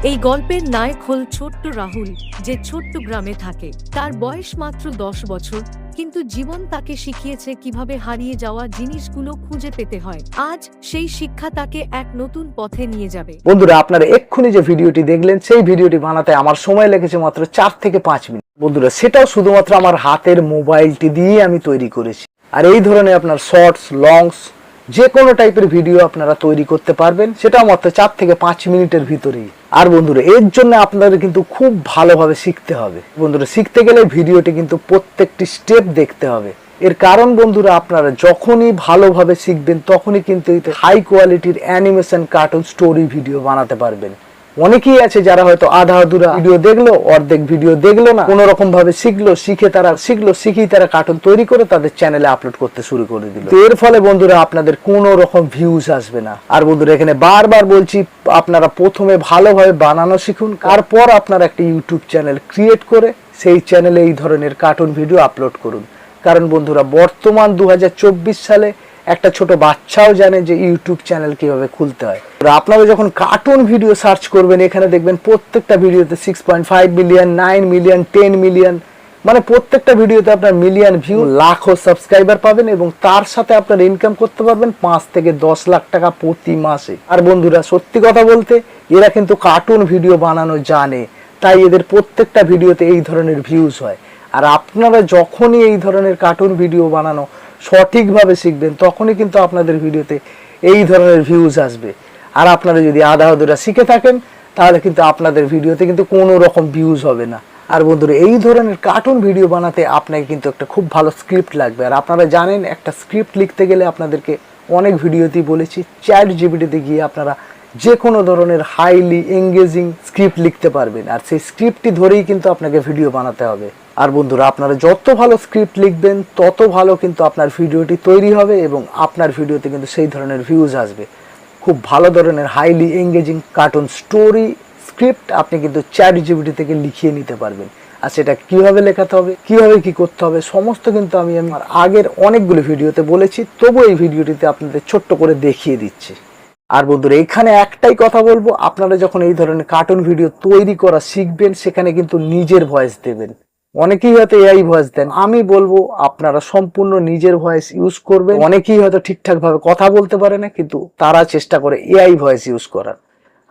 এই গল্পের নায়ক হল ছোট্ট রাহুল, যে ছোট্ট গ্রামে থাকে। তার বয়স মাত্র 10 বছর, কিন্তু জীবন তাকে শিখিয়েছে কিভাবে হারিয়ে যাওয়া জিনিসগুলো খুঁজে পেতে হয়। আজ সেই শিক্ষা তাকে এক নতুন পথে নিয়ে যাবে। বন্ধুরা, আপনারা এক্ষুনি যে ভিডিওটি দেখলেন, সেই ভিডিওটি বানাতে আমার সময় লেগেছে মাত্র 4 থেকে 5 মিনিট। বন্ধুরা, সেটাও শুধুমাত্র আমার হাতের মোবাইলটি দিয়ে আমি তৈরি করেছি। আর এই ধরনের আপনার শর্টস, লংস, যে কোনো টাইপের ভিডিও আপনারা তৈরি করতে পারবেন, সেটাও মাত্র 4 থেকে 5 মিনিটের ভিতরেই। আর বন্ধুরা, এর জন্য আপনাদের কিন্তু খুব ভালোভাবে শিখতে হবে। বন্ধুরা, শিখতে গেলে ভিডিওটি কিন্তু প্রত্যেকটি স্টেপ দেখতে হবে। এর কারণ বন্ধুরা, আপনারা যখনই ভালোভাবে শিখবেন তখনই কিন্তু হাই কোয়ালিটির অ্যানিমেশন, কার্টুন, স্টোরি ভিডিও বানাতে পারবেন। অনেকেই আছে যারা হয়তো আধা আধুরা ভিডিও দেখলো, অর্ধেক ভিডিও দেখলো না, কোনো রকম ভাবে শিখেই তারা কার্টুন তৈরি করে তাদের চ্যানেলে আপলোড করতে শুরু করে দিল। এর ফলে বন্ধুরা আপনাদের কোনো রকম ভিউজ আসবে না। আর বন্ধুরা, এখানে বারবার বলছি, আপনারা প্রথমে ভালোভাবে বানানো শিখুন, তারপর আপনারা একটা ইউটিউব চ্যানেল ক্রিয়েট করে সেই চ্যানেলে এই ধরনের কার্টুন ভিডিও আপলোড করুন। কারণ বন্ধুরা, বর্তমান 2024 সালে একটা ছোট বাচ্চাও জানে যে ইউটিউব চ্যানেল কিভাবে খুলতে হয়। আপনারা যখন কার্টুন ভিডিও সার্চ করবেন, এখানে দেখবেন প্রত্যেকটা ভিডিওতে 6.5 মিলিয়ন, 9 মিলিয়ন, 10 মিলিয়ন, মানে প্রত্যেকটা ভিডিওতে আপনার মিলিয়ন ভিউ, লাখো সাবস্ক্রাইবার পাবেন এবং তার সাথে আপনার ইনকাম করতে পারবেন 5 থেকে 10 লাখ টাকা প্রতি মাসে। আর বন্ধুরা, সত্যি কথা বলতে, এরা কিন্তু কার্টুন ভিডিও বানানো জানে, তাই এদের প্রত্যেকটা ভিডিওতে এই ধরনের ভিউজ হয়। আর আপনারা যখনই এই ধরনের কার্টুন ভিডিও বানানো সঠিকভাবে শিখবেন, তখনই কিন্তু আপনাদের ভিডিওতে এই ধরনের ভিউজ আসবে। আর আপনারা যদি আধা আধুরা শিখে থাকেন, তাহলে কিন্তু আপনাদের ভিডিওতে কিন্তু কোনো রকম ভিউজ হবে না। আর বন্ধুরা, এই ধরনের কার্টুন ভিডিও বানাতে আপনাকে কিন্তু একটা খুব ভালো স্ক্রিপ্ট লাগবে। আর আপনারা জানেন, একটা স্ক্রিপ্ট লিখতে গেলে আপনাদেরকে অনেক ভিডিওতেই বলেছি, চ্যাট জিপিটিতে গিয়ে আপনারা যে কোনো ধরনের হাইলি এঙ্গেজিং স্ক্রিপ্ট লিখতে পারবেন। আর সেই স্ক্রিপ্টটি ধরেই কিন্তু আপনাকে ভিডিও বানাতে হবে। আর বন্ধুরা, আপনারা যত ভালো স্ক্রিপ্ট লিখবেন, তত ভালো কিন্তু আপনার ভিডিওটি তৈরি হবে এবং আপনার ভিডিওতে কিন্তু সেই ধরনের ভিউজ আসবে। খুব ভালো ধরনের highly engaging cartoon story script আপনি কিন্তু চ্যাট জিপিটি থেকে লিখিয়ে নিতে পারবেন। আর সেটা কিভাবে লেখাতে হবে, কিভাবে কি করতে হবে, সমস্ত কিন্তু আমি আমার আগের অনেকগুলো ভিডিওতে বলেছি। তবু এই ভিডিওটিতে আপনাদের ছোট্ট করে দেখিয়ে দিচ্ছি। আর বন্ধুরা, এখানে একটাই কথা বলবো, আপনারা যখন এই ধরনের কার্টুন ভিডিও তৈরি করা শিখবেন, সেখানে কিন্তু নিজের ভয়েস দেবেন। অনেকেই হয়তো এআই ভয়েস দেন, আমি বলবো আপনারা সম্পূর্ণ নিজের ভয়েস ইউজ করবেন। অনেকেই হয়তো ঠিকঠাক ভাবে কথা বলতে পারে না, কিন্তু তারা চেষ্টা করে এআই ভয়েস ইউজ করার।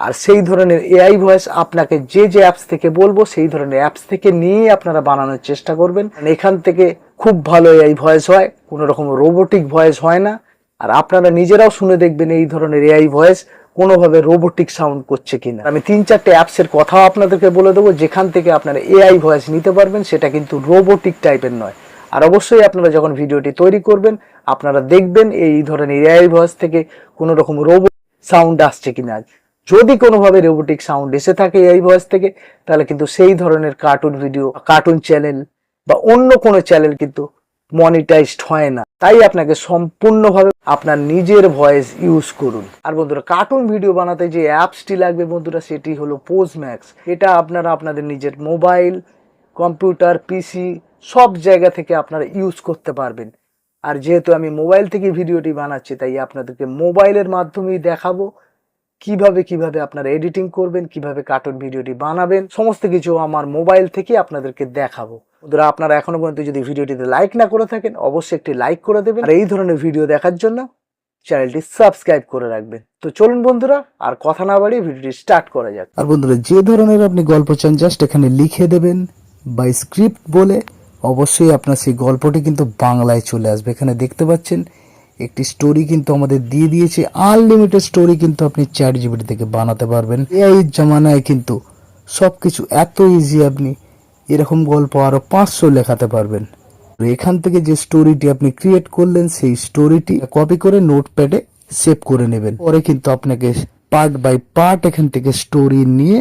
আর সেই ধরনের এআই ভয়েস আপনাকে যে অ্যাপস থেকে বলবো, সেই ধরনের অ্যাপস থেকে নিয়ে আপনারা বানানোর চেষ্টা করবেন। এখান থেকে খুব ভালো এআই ভয়েস হয়, কোনো রকম রোবোটিক ভয়েস হয় না। আর আপনারা নিজেরাও শুনে দেখবেন এই ধরনের এআই ভয়েস কোনোভাবে রোবোটিক সাউন্ড করছে কিনা। আমি 3-4টে অ্যাপসের কথাও আপনাদেরকে বলে দেবো, যেখান থেকে আপনারা এআই ভয়েস নিতে পারবেন, সেটা কিন্তু রোবোটিক টাইপের নয়। আর অবশ্যই আপনারা যখন ভিডিওটি তৈরি করবেন, আপনারা দেখবেন এই ধরনের এআই ভয়েস থেকে কোনো রকম রোবট সাউন্ড আসছে কিনা। যদি কোনোভাবে রোবোটিক সাউন্ড এসে থাকে এআই ভয়েস থেকে, তাহলে কিন্তু সেই ধরনের কার্টুন ভিডিও, কার্টুন চ্যানেল বা অন্য কোনো চ্যানেল কিন্তু মনিটাইজড হয় না। তাই আপনাকে সম্পূর্ণভাবে আপনার নিজের ভয়েস ইউজ করুন। আর বন্ধুরা, কার্টুন ভিডিও বানাতে যে অ্যাপসটি লাগবে বন্ধুরা, সেটি হলো পোজ ম্যাক্স। এটা আপনারা আপনাদের নিজের মোবাইল, কম্পিউটার, পিসি সব জায়গা থেকে আপনারা ইউজ করতে পারবেন। আর যেহেতু আমি মোবাইল থেকে ভিডিওটি বানাচ্ছি, তাই আপনাদেরকে মোবাইলের মাধ্যমেই দেখাবো কিভাবে আপনারা এডিটিং করবেন, কিভাবে কার্টুন ভিডিওটি বানাবেন, সমস্ত কিছু আমার মোবাইল থেকে আপনাদেরকে দেখাবো। বন্ধুরা, আপনারা এখনো পর্যন্ত যদি ভিডিওটিতে লাইক না করে থাকেন, অবশ্যই একটি লাইক করে দেবেন। আর এই ধরনের ভিডিও দেখার জন্য চ্যানেলটি সাবস্ক্রাইব করে রাখবেন। তো চলুন বন্ধুরা, আর কথা না বাড়িয়ে ভিডিওটি স্টার্ট করা যাক। আর বন্ধুরা, যে ধরনের আপনি গল্প চান, জাস্ট এখানে লিখে দেবেন বা স্ক্রিপ্ট বলে, অবশ্যই আপনার সেই গল্পটি কিন্তু বাংলায় চলে আসবে। এখানে দেখতে পাচ্ছেন একটি স্টোরি কিন্তু আমাদের দিয়ে দিয়েছে। আনলিমিটেড স্টোরি কিন্তু আপনি চ্যাট জিপিটি থেকে বানাতে পারবেন। এই জামানায় কিন্তু সবকিছু এত ইজি, আপনি এরকম গল্প আরো 500 লেখাতে পারবেন। এখান থেকে যে স্টোরিটি আপনি ক্রিয়েট করলেন, সেই স্টোরিটি কপি করে নোটপ্যাডে সেভ করে নেবেন। পরে কিন্তু আপনাকে পার্ট বাই পার্ট এখান থেকে স্টোরি নিয়ে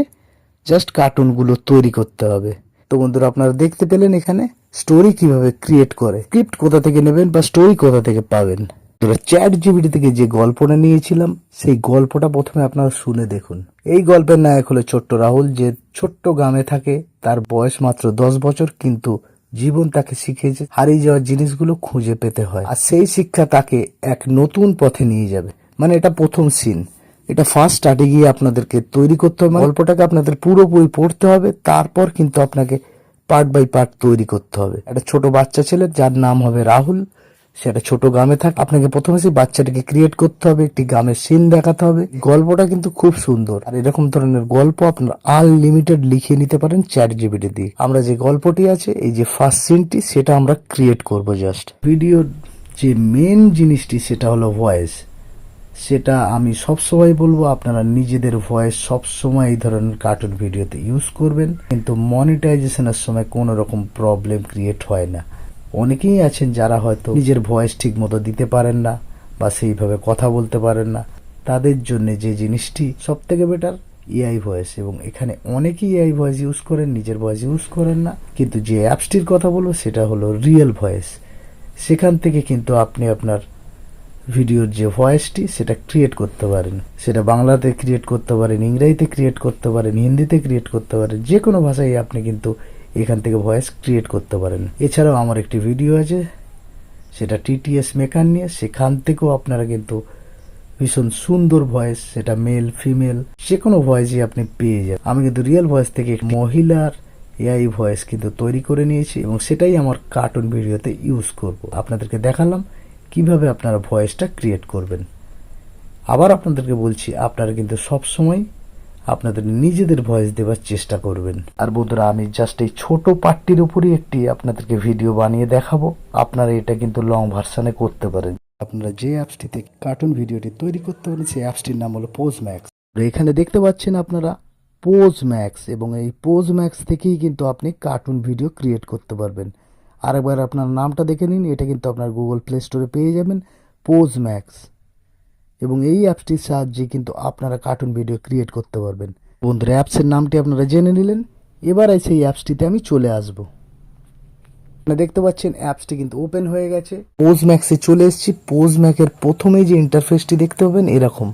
জাস্ট কার্টুনগুলো তৈরি করতে হবে। তো বন্ধুরা, আপনারা দেখতে পেলেন এখানে স্টোরি কিভাবে ক্রিয়েট করে। স্ক্রিপ্ট কোথা থেকে নেবেন বা স্টোরি কোথা থেকে পাবেন। চ্যাট জিপিটি থেকে যে গল্পটা নিয়েছিলাম, সেই গল্পটা প্রথমে আপনারা শুনে দেখুন। এই গল্পের নায়ক হলো ছোট্ট রাহুল, যে ছোট্ট গ্রামে থাকে। তার বয়স মাত্র 10 বছর, কিন্তু জীবন তাকে শিখিয়েছে হারিয়ে যাওয়ার জিনিসগুলো খুঁজে পেতে হয়। আর সেই শিক্ষা তাকে এক নতুন পথে নিয়ে যাবে। মানে এটা প্রথম সিন। এটা ফার্স্ট স্টার্টে গিয়ে আপনাদেরকে তৈরি করতে হবে, গল্পটাকে আপনাদের পুরোপুরি পড়তে হবে, তারপর কিন্তু আপনাকে পার্ট বাই পার্ট তৈরি করতে হবে। একটা ছোট বাচ্চা ছেলে যার নাম হবে রাহুল, সেটা ছোট গ্রামে থাকে। আপনাকে প্রথমে সেই বাচ্চাটাকে ক্রিয়েট করতে হবে, একটি গ্রামের সিন দেখাতে হবে। গল্পটা কিন্তু খুব সুন্দর, আর এরকম ধরনের গল্প আপনারা আনলিমিটেড লিখে নিতে পারেন চ্যাট জিপিটি দিয়ে। আমরা যে গল্পটি আছে, এই যে ফার্স্ট সিনটি, সেটা আমরা ক্রিয়েট করব। জাস্ট ভিডিওর যে মেন জিনিসটি সেটা হলো ভয়েস। সেটা আমি সবসময় বলবো, আপনারা নিজেদের ভয়েস সবসময় এই ধরনের কার্টুন ভিডিওতে ইউজ করবেন, কিন্তু মনিটাইজেশনের সময় কোনো রকম প্রবলেম ক্রিয়েট হয় না। অনেকেই আছেন যারা হয়তো নিজের ভয়েস ঠিক মতো দিতে পারেন না বা সেইভাবে কথা বলতে পারেন না, তাদের জন্য যে জিনিসটি সব থেকে বেটার এআই ভয়েস। এবং এখানে অনেকেই এআই ভয়েস ইউজ করেন, নিজের ভয়েস ইউজ করেন না। কিন্তু যে অ্যাপসটির কথা বলবো সেটা হলো রিয়েল ভয়েস। সেখান থেকে কিন্তু আপনি আপনার ভিডিওর যে ভয়েসটি সেটা ক্রিয়েট করতে পারেন। সেটা বাংলাতে ক্রিয়েট করতে পারেন, ইংরেজিতে ক্রিয়েট করতে পারেন, হিন্দিতে ক্রিয়েট করতে পারেন, যে কোনো ভাষায় আপনি কিন্তু এখান থেকে ভয়েস ক্রিয়েট করতে পারেন। এছাড়াও আমার একটি ভিডিও আছে, সেটা টিটিএস মেকার নিয়ে, সেখান থেকেও আপনারা কিন্তু ভীষণ সুন্দর ভয়েস, সেটা মেল ফিমেল যে কোনো ভয়েসই আপনি পেয়ে যাবেন। আমি কিন্তু রিয়েল ভয়েস থেকে মহিলার এআই ভয়েস কিন্তু তৈরি করে নিয়েছি এবং সেটাই আমার কার্টুন ভিডিওতে ইউজ করব। আপনাদেরকে দেখালাম কিভাবে আপনারা ভয়েসটা ক্রিয়েট করবেন। আবার আপনাদেরকে বলছি, আপনারা কিন্তু সবসময় আপনাদের নিজেদের ভয়েস দেওয়ার চেষ্টা করবেন। আর বন্ধুরা, আমি জাস্ট এই ছোট পার্টটির উপরই একটি আপনাদেরকে ভিডিও বানিয়ে দেখাবো। আপনারা এটা কিন্তু লং ভার্সানে করতে পারেন। আপনারা যে অ্যাপসটিতে কার্টুন ভিডিওটি তৈরি করতে পারেন সেই অ্যাপসটির নাম হলো পোজ ম্যাক্স। এখানে দেখতে পাচ্ছেন আপনারা পোজ ম্যাক্স, এবং এই পোজ ম্যাক্স থেকেই কিন্তু আপনি কার্টুন ভিডিও ক্রিয়েট করতে পারবেন। আরেকবার আপনার নামটা দেখে নিন, এটা কিন্তু আপনার গুগল প্লে স্টোরে পেয়ে যাবেন, পোজ ম্যাক্স। এবং এই অ্যাপসটির সাহায্যে কিন্তু আপনারা কার্টুন ভিডিও ক্রিয়েট করতে পারবেন। বন্ধুরা, অ্যাপসের নামটি আপনারা জেনে নিলেন, এবার সেই অ্যাপসটিতে আমি চলে আসবো। দেখতে পাচ্ছেন অ্যাপসটি কিন্তু ওপেন হয়ে গেছে। পোজ ম্যাক্সে চলে এসেছি। পোজ ম্যাকের প্রথমেই যে ইন্টারফেসটি দেখতে পাবেন এরকম।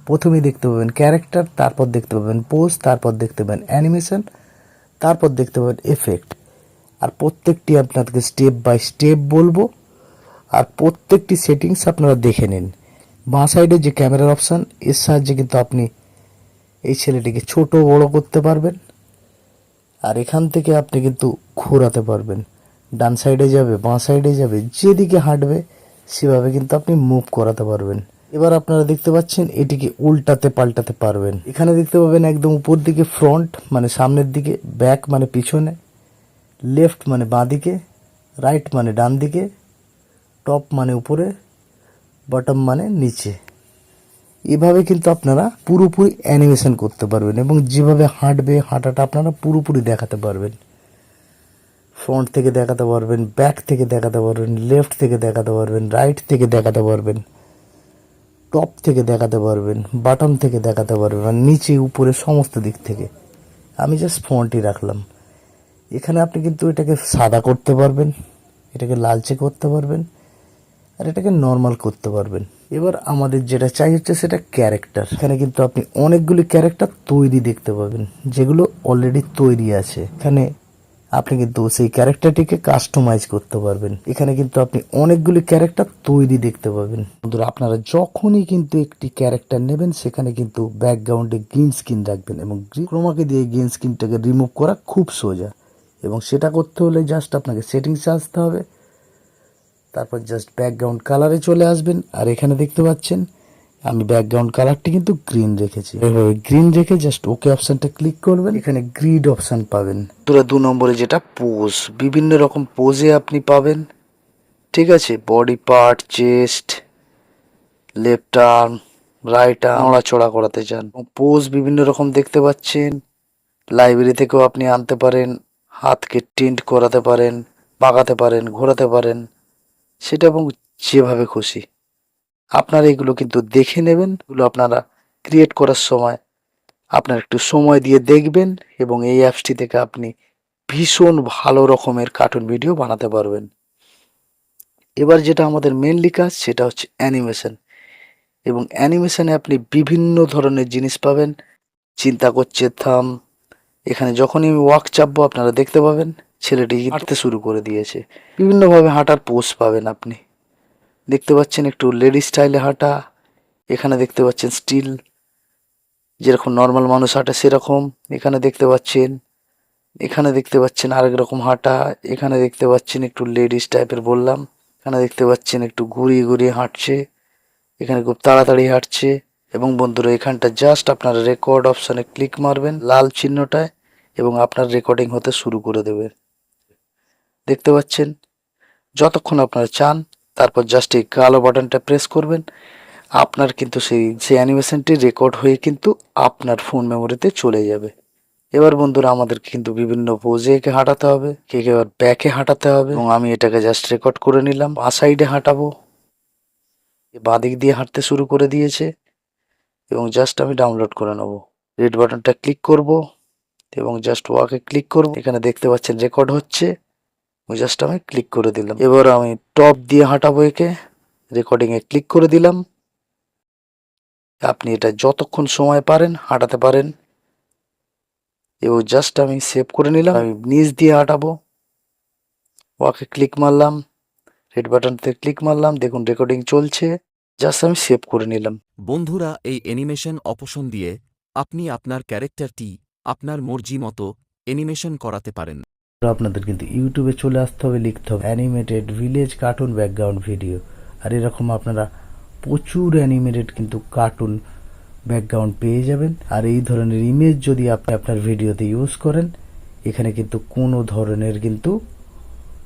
প্রথমেই দেখতে পাবেন ক্যারেক্টার, তারপর দেখতে পাবেন পোজ, তারপর দেখতে পাবেন অ্যানিমেশন, তারপর দেখতে পাবেন এফেক্ট। আর প্রত্যেকটি আপনাদেরকে স্টেপ বাই স্টেপ বলবো, আর প্রত্যেকটি সেটিংস আপনারা দেখে নিন। বাঁ সাইডে যে ক্যামেরার অপশান, এর সাহায্যে কিন্তু আপনি এই ছেলেটিকে ছোট বড় করতে পারবেন। আর এখান থেকে আপনি কিন্তু ঘোরাতে পারবেন, ডান সাইডে যাবে, বাঁ সাইডে যাবে, যেদিকে হাঁটবে সেভাবে কিন্তু আপনি মুভ করাতে পারবেন। এবার আপনারা দেখতে পাচ্ছেন এটিকে উল্টাতে পাল্টাতে পারবেন। এখানে দেখতে পাবেন একদম উপর দিকে ফ্রন্ট মানে সামনের দিকে, ব্যাক মানে পিছনে, লেফট মানে বাঁ দিকে, রাইট মানে ডান দিকে, টপ মানে উপরে, বটম মানে নিচে। এভাবে কিন্তু আপনারা পুরোপুরি অ্যানিমেশন করতে পারবেন এবং যেভাবে হাঁটবে হাঁটাটা আপনারা পুরোপুরি দেখাতে পারবেন। ফ্রন্ট থেকে দেখাতে পারবেন, ব্যাক থেকে দেখাতে পারবেন, লেফট থেকে দেখাতে পারবেন, রাইট থেকে দেখাতে পারবেন, টপ থেকে দেখাতে পারবেন, বটম থেকে দেখাতে পারবেন, আর নিচে উপরে সমস্ত দিক থেকে। আমি জাস্ট ফ্রন্টই রাখলাম। এখানে আপনি কিন্তু এটাকে সাদা করতে পারবেন, এটাকে লালচে করতে পারবেন, আর এটাকে নর্মাল করতে পারবেন। এবার আমাদের যেটা চাই হচ্ছে সেটা ক্যারেক্টার। এখানে কিন্তু আপনি অনেকগুলি ক্যারেক্টার তৈরি দেখতে পাবেন, যেগুলো অলরেডি তৈরি আছে। এখানে আপনি কিন্তু সেই ক্যারেক্টারটিকে কাস্টমাইজ করতে পারবেন। এখানে কিন্তু আপনি অনেকগুলি ক্যারেক্টার তৈরি দেখতে পাবেন। বন্ধুরা, আপনারা যখনই কিন্তু একটি ক্যারেক্টার নেবেন সেখানে কিন্তু ব্যাকগ্রাউন্ডে গ্রিন স্ক্রিন রাখবেন, এবং ক্রোমাকে দিয়ে গ্রিন স্ক্রিনটাকে রিমুভ করা খুব সোজা। এবং সেটা করতে হলে জাস্ট আপনাকে সেটিংসে আসতে হবে, তারপর জাস্ট ব্যাকগ্রাউন্ড কালারে চলে আসবেন। আর এখানে দেখতে পাচ্ছেন আমি ব্যাকগ্রাউন্ড কালারটি কিন্তু গ্রিন রেখেছি। এভাবে গ্রিন রেখে জাস্ট ওকে অপশনটা ক্লিক করবেন, এখানে গ্রিড অপশন পাবেন। দুরা 2 নম্বরে যেটা পোজ, বিভিন্ন রকম পোজে আপনি পাবেন, ঠিক আছে। Body part, chest, left arm, right arm নড়াচড়া করাতে চান, পোজ বিভিন্ন রকম দেখতে পাচ্ছেন। লাইব্রেরি থেকেও আপনি আনতে পারেন, হাতকে টিন্ট করাতে পারেন, বাঁকাতে পারেন, ঘোরাতে পারেন, সেটা এবং যেভাবে খুশি আপনারা এগুলো কিন্তু দেখে নেবেন। এগুলো আপনারা ক্রিয়েট করার সময় আপনার একটু সময় দিয়ে দেখবেন, এবং এই অ্যাপসটি থেকে আপনি ভীষণ ভালো রকমের কার্টুন ভিডিও বানাতে পারবেন। এবার যেটা আমাদের মেনলি কাজ সেটা হচ্ছে অ্যানিমেশন, এবং অ্যানিমেশনে আপনি বিভিন্ন ধরনের জিনিস পাবেন। চিন্তা করছে থাম, এখানে যখনই আমি ওয়াক চাপবো আপনারা দেখতে পাবেন ছেলেটি হাঁটতে শুরু করে দিয়েছে। বিভিন্নভাবে হাঁটার পোজ পাবেন আপনি, দেখতে পাচ্ছেন একটু লেডি স্টাইলে হাঁটা, এখানে দেখতে পাচ্ছেন স্টিল, যেরকম নর্মাল মানুষ হাঁটে সেরকম। এখানে দেখতে পাচ্ছেন, এখানে দেখতে পাচ্ছেন আরেক রকম হাঁটা, এখানে দেখতে পাচ্ছেন একটু লেডিস টাইপের বললাম, এখানে দেখতে পাচ্ছেন একটু ঘুরিয়ে ঘুরিয়ে হাঁটছে, এখানে খুব তাড়াতাড়ি হাঁটছে। এবং বন্ধুরা এখানটা জাস্ট আপনারা রেকর্ড অপশানে ক্লিক মারবেন লাল চিহ্নটায় এবং আপনার রেকর্ডিং হতে শুরু করে দেবে। দেখতে পাচ্ছেন, যতক্ষণ আপনারা চান তারপর জাস্ট এই কালো বাটনটা প্রেস করবেন, আপনার কিন্তু সেই অ্যানিমেশনটি রেকর্ড হয়ে কিন্তু আপনার ফোন মেমোরিতে চলে যাবে। এবার বন্ধুরা আমাদেরকে কিন্তু বিভিন্ন পোজে একে হাঁটাতে হবে, কে এবার ব্যাকে হাঁটাতে হবে এবং আমি এটাকে জাস্ট রেকর্ড করে নিলাম। বাঁ সাইডে হাঁটাবো, বাঁ দিক দিয়ে হাঁটতে শুরু করে দিয়েছে এবং জাস্ট আমি ডাউনলোড করে নেব। রেড বাটনটা ক্লিক করব এবং জাস্ট ওয়াকে ক্লিক করব। এখানে দেখতে পাচ্ছেন রেকর্ড হচ্ছে, জাস্ট আমি ক্লিক করে দিলাম। এবার আমি টপ দিয়ে হাঁটাবো একে, রেকর্ডিংয়ে ক্লিক করে দিলাম। আপনি এটা যতক্ষণ সময় পারেন হাঁটাতে পারেন এবং জাস্ট আমি সেভ করে নিলাম। আমি নিচ দিয়ে হাঁটাবো, ওয়াকে ক্লিক মারলাম, রেড বাটনতে ক্লিক মারলাম, দেখুন রেকর্ডিং চলছে, জাস্ট আমি সেভ করে নিলাম। বন্ধুরা এই অ্যানিমেশন অপশন দিয়ে আপনি আপনার ক্যারেক্টারটি আপনার মর্জি মতো অ্যানিমেশন করাতে পারেন। আপনাদের কিন্তু ইউটিউবে চলে আসতে হবে, লিখতে হবে animated village cartoon background video. আর এরকম আপনারা প্রচুর অ্যানিমেটেড কিন্তু কার্টুন ব্যাকগ্রাউন্ড পেয়ে যাবেন। আর এই ধরনের ইমেজ যদি আপনি আপনার ভিডিওতে ইউজ করেন, এখানে কিন্তু কোনো ধরনের কিন্তু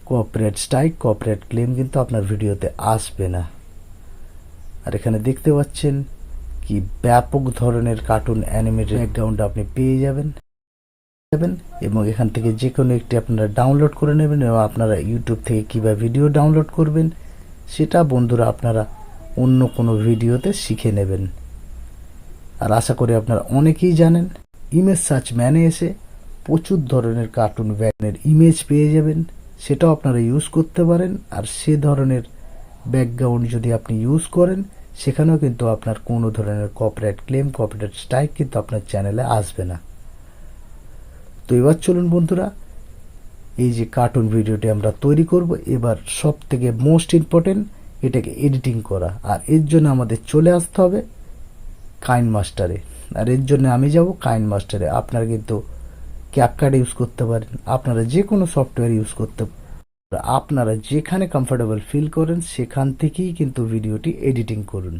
কপিরাইট স্ট্রাইক, কপিরাইট ক্লেম কিন্তু আপনার ভিডিওতে আসবে না। আর এখানে দেখতে পাচ্ছেন কি ব্যাপক ধরনের কার্টুন অ্যানিমেটেড ব্যাকগ্রাউন্ড আপনি পেয়ে যাবেন এবং এখান থেকে যে কোনো একটি আপনারা ডাউনলোড করে নেবেন এবং আপনারা ইউটিউব থেকে কীভাবে ভিডিও ডাউনলোড করবেন সেটা বন্ধুরা আপনারা অন্য কোনো ভিডিওতে শিখে নেবেন। আর আশা করি আপনারা অনেকেই জানেন, ইমেজ সার্চ ম্যানে এসে প্রচুর ধরনের কার্টুন ব্যাকগ্রাউন্ডের ইমেজ পেয়ে যাবেন, সেটাও আপনারা ইউজ করতে পারেন। আর সে ধরনের ব্যাকগ্রাউন্ড যদি আপনি ইউজ করেন, সেখানেও কিন্তু আপনার কোনো ধরনের কপিরাইট ক্লেম, কপিরাইট স্ট্রাইক কিন্তু আপনার চ্যানেলে আসবে না। তো এবার চলুন বন্ধুরা, এই যে কার্টুন ভিডিওটি আমরা তৈরি করব, এবার সব থেকে মোস্ট ইম্পর্টেন্ট এটাকে এডিটিং করা। আর এর জন্য আমাদের চলে আসতে হবে কাইনমাস্টারে। আর এর জন্য আমি যাব কাইনমাস্টারে। আপনারা কিন্তু ক্যাপকাট ইউজ করতে পারেন, আপনারা যে কোনো সফটওয়্যার ইউজ করতে পারেন, আপনারা যেখানে কমফোর্টেবল ফিল করেন সেখান থেকেই কিন্তু ভিডিওটি এডিটিং করুন।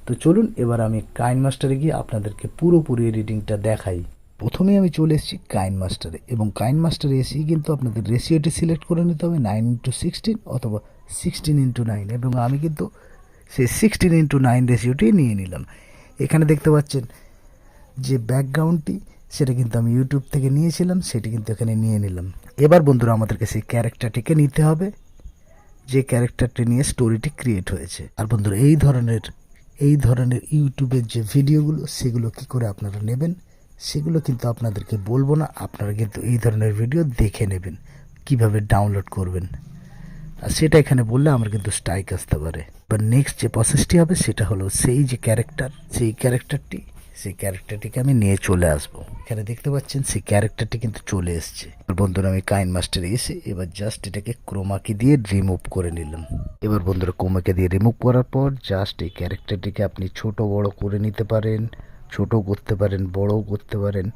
তো চলুন এবার আমি কাইনমাস্টারে গিয়ে আপনাদেরকে পুরোপুরি এডিটিংটা দেখাই। প্রথমে আমি চলে এসেছি কাইনমাস্টারে এবং কাইনমাস্টারে এসেই কিন্তু আপনাদের রেশিওটি সিলেক্ট করে নিতে হবে 9:16 অথবা 16:9 এবং আমি কিন্তু সেই 16:9 রেশিওটি নিয়ে নিলাম। এখানে দেখতে পাচ্ছেন যে ব্যাকগ্রাউন্ডটি, সেটা কিন্তু আমি ইউটিউব থেকে নিয়েছিলাম, সেটি কিন্তু এখানে নিয়ে নিলাম। এবার বন্ধুরা আমাদেরকে সেই ক্যারেক্টারটিকে নিতে হবে, যে ক্যারেক্টারটি নিয়ে স্টোরিটি ক্রিয়েট হয়েছে। আর বন্ধুরা এই ধরনের ইউটিউবের যে ভিডিওগুলো, সেগুলো কি করে আপনারা নেবেন সেগুলো কিন্তু আপনাদেরকে বলবো না, আপনারা কিন্তু এই ধরনের ভিডিও দেখে নেবেন কিভাবে ডাউনলোড করবেন। আর সেটা এখানে বললে আমার কিন্তু স্ট্রাইক আসতে পারে। বা নেক্সট যে প্রসেসটি হবে সেটা হলো সেই যে ক্যারেক্টার, সেই ক্যারেক্টারটিকে আমি নিয়ে চলে আসবো। এখানে দেখতে পাচ্ছেন সেই ক্যারেক্টারটি কিন্তু চলে এসছে। বন্ধুরা আমি কাইনমাস্টারে এসে এবার জাস্ট এটাকে ক্রোমাকি দিয়ে রিমুভ করে নিলাম। এবার বন্ধুরা ক্রোমাকি দিয়ে রিমুভ করার পর জাস্ট এই ক্যারেক্টারটিকে আপনি ছোট বড় করে নিতে পারেন, ছোট করতে পারেন, বড়ও করতে পারেন,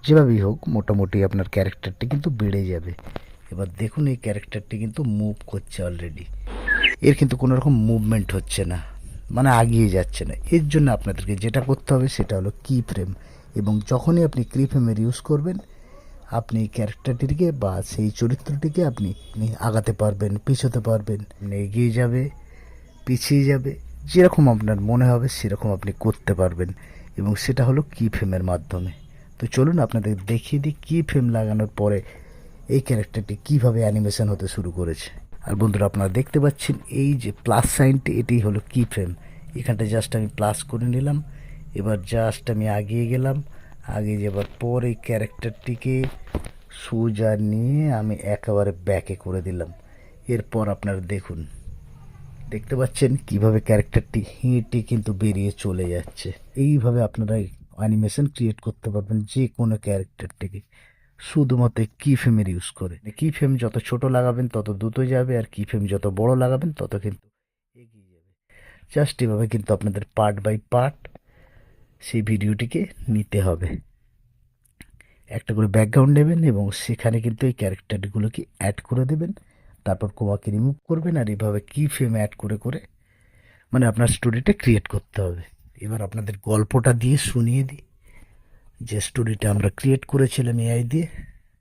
যেভাবেই হোক মোটামুটি আপনার ক্যারেক্টারটি কিন্তু বেড়ে যাবে। এবার দেখুন এই ক্যারেক্টারটি কিন্তু মুভ করছে অলরেডি, এর কিন্তু কোনো রকম মুভমেন্ট হচ্ছে না, মানে আগিয়ে যাচ্ছে না। এর জন্য আপনাদেরকে যেটা করতে হবে সেটা হলো কি ফ্রেম, এবং যখনই আপনি কি ফ্রেমের ইউজ করবেন, আপনি ক্যারেক্টারটিকে বা সেই চরিত্রটিকে আপনি আগাতে পারবেন, পিছোতে পারবেন, এগিয়ে যাবে, পিছিয়ে যাবে, যেরকম আপনার মনে হবে সেরকম আপনি করতে পারবেন, এবং সেটা হলো কি ফ্রেমের মাধ্যমে। তো চলুন আপনাদের দেখিয়ে দিই কি ফ্রেম লাগানোর পরে এই ক্যারেক্টারটি কিভাবে অ্যানিমেশন হতে শুরু করেছে। আর বন্ধুরা আপনারা দেখতে পাচ্ছেন এই যে প্লাস সাইনটি, এটি হলো কি ফ্রেম। এখানটা জাস্ট আমি প্লাস করে নিলাম। এবার জাস্ট আমি আগিয়ে গেলাম, আগিয়ে যাবার পর এই ক্যারেক্টারটিকে সোজা নিয়ে আমি একেবারে ব্যাকে করে দিলাম। এরপর আপনারা দেখতে পাচ্ছেন কিভাবে ক্যারেক্টারটি হেঁটে কিন্তু বেরিয়ে চলে যাচ্ছে। এইভাবে আপনারা অ্যানিমেশন ক্রিয়েট করতে পারবেন যে কোনো ক্যারেক্টারটিকে, শুধুমাত্র কি ফ্রেমের ইউজ করে। কি ফ্রেম যত ছোট লাগাবেন তত দ্রুত যাবে, আর কি ফ্রেম যত বড় লাগাবেন তত কিন্তু এগিয়ে যাবে। জাস্ট এভাবে কিন্তু আপনাদের পার্ট বাই পার্ট সেই ভিডিওটিকে নিতে হবে। একটা করে ব্যাকগ্রাউন্ড নেবেন এবং সেখানে কিন্তু এই ক্যারেক্টারগুলোকে অ্যাড করে দেবেন, তারপর কোমাকে রিমুভ করবেন, আর এইভাবে কি ফ্রেম অ্যাড করে করে মানে আপনার স্টোরিটা ক্রিয়েট করতে হবে। এবার আপনাদের গল্পটা দিয়ে শুনিয়ে দিই, যে স্টোরিটা আমরা ক্রিয়েট করেছিলাম এআই দিয়ে।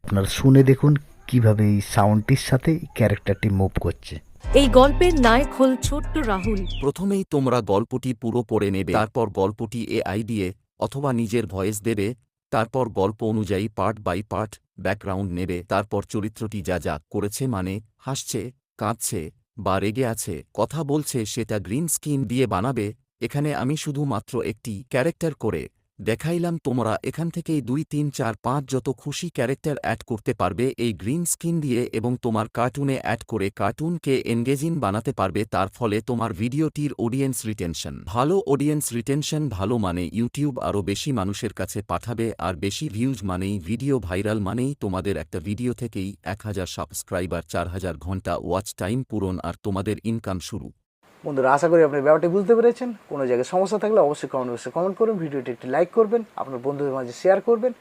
আপনারা শুনে দেখুন কিভাবে এই সাউন্ডটির সাথে এই ক্যারেক্টারটি মুভ করছে। এই গল্পের নায়ক হল ছোট্ট রাহুল। প্রথমেই তোমরা গল্পটি পুরো পড়ে নেবে, তারপর গল্পটি এআই দিয়ে অথবা নিজের ভয়েস দেবে, তারপর গল্প অনুযায়ী পার্ট বাই পার্ট ব্যাকগ্রাউন্ড নেবে, তারপর চরিত্রটি যা যা করেছে মানে হাসছে, কাঁদছে বা রেগে আছে, কথা বলছে সেটা গ্রিন স্ক্রিন দিয়ে বানাবে। এখানে আমি শুধুমাত্র একটি ক্যারেক্টার করে দেখাইলাম, তোমরা এখান থেকেই 2, 3, 4, 5 যত খুশি ক্যারেক্টার অ্যাড করতে পারবে এই গ্রিন স্ক্রিন দিয়ে, এবং তোমার কার্টুনে অ্যাড করে কার্টুনকে এনগেজিং বানাতে পারবে। তার ফলে তোমার ভিডিওটির অডিয়েন্স রিটেনশন ভালো। অডিয়েন্স রিটেনশন ভালো মানে ইউটিউব আরও বেশি মানুষের কাছে পাঠাবে, আর বেশি ভিউজ মানেই ভিডিও ভাইরাল, মানেই তোমাদের একটা ভিডিও থেকেই 1000 সাবস্ক্রাইবার, 4000 ঘন্টা ওয়াচ টাইম পূরণ, আর তোমাদের ইনকাম শুরু। বন্ধুরা, আশা করি আপনি ব্যাপারটি বুঝতে পেরেছেন। কোনো জায়গায় সমস্যা থাকলে অবশ্যই কমেন্ট বক্সে কমেন্ট করুন, ভিডিওটি একটি লাইক করবেন, আপনার বন্ধুদের মাঝে শেয়ার করবেন।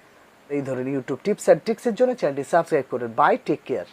এই ধরনের ইউটিউব টিপস অ্যান্ড ট্রিক্সের জন্য চ্যানেলটি সাবস্ক্রাইব করুন। Bye, take care.